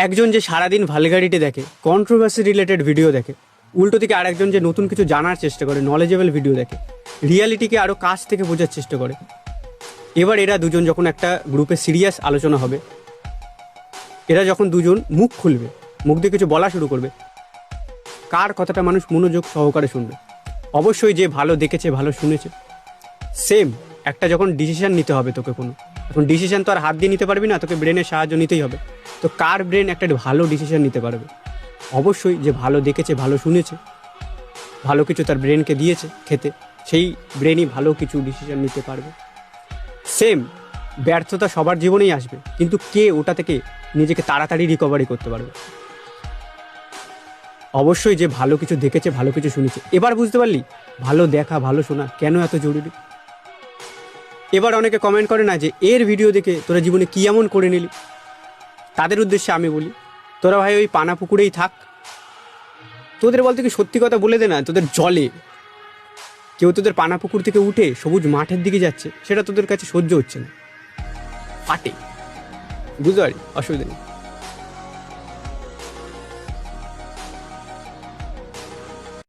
একজন যে সারাদিন ভালগারিটি দেখে, কন্ট্রোভার্সি রিলেটেড ভিডিও দেখে, উল্টো দিকে আরেকজন যে নতুন কিছু জানার চেষ্টা করে, নলেজেবল ভিডিও দেখে, রিয়ালিটিকে আরও কাছ থেকে বোঝার চেষ্টা করে। এবার এরা দুজন যখন একটা গ্রুপে সিরিয়াস আলোচনা হবে, এরা যখন দুজন মুখ খুলবে, মুখ দিয়ে কিছু বলা শুরু করবে, কার কথাটা মানুষ মনোযোগ সহকারে শুনবে? অবশ্যই যে ভালো দেখেছে, ভালো শুনেছে। সেম একটা যখন ডিসিশন নিতে হবে তোকে কোনো, এখন ডিসিশন তো আর হাত দিয়ে নিতে পারবি না, তোকে ব্রেনের সাহায্য নিতেই হবে। তো কার ব্রেন একটা ভালো ডিসিশন নিতে পারবে? অবশ্যই যে ভালো দেখেছে, ভালো শুনেছে, ভালো কিছু তার ব্রেনকে দিয়েছে খেতে, সেই ব্রেনই ভালো কিছু ডিসিশন নিতে পারবে। সেম ব্যর্থতা সবার জীবনেই আসবে, কিন্তু কে ওটা থেকে নিজেকে তাড়াতাড়ি রিকভারি করতে পারবে? অবশ্যই যে ভালো কিছু দেখেছে, ভালো কিছু শুনেছে। এবার বুঝতে পারলি ভালো দেখা, ভালো শোনা কেন এত জরুরি? এবার অনেকে কমেন্ট করে না যে এর ভিডিও দেখে তোরা জীবনে কী এমন করে নিলি? তাদের উদ্দেশ্যে আমি বলি, তোরা ভাই ওই পানা পুকুরেই থাক। তোদের বলতে কি সত্যি কথা বলে দে না, তোদের জলে কেউ তোদের পানা পুকুর থেকে উঠে সবুজ মাঠের দিকে যাচ্ছে, সেটা তোদের কাছে সহ্য হচ্ছে না, ফাটে। বুঝতে পারি, অসুবিধা নেই।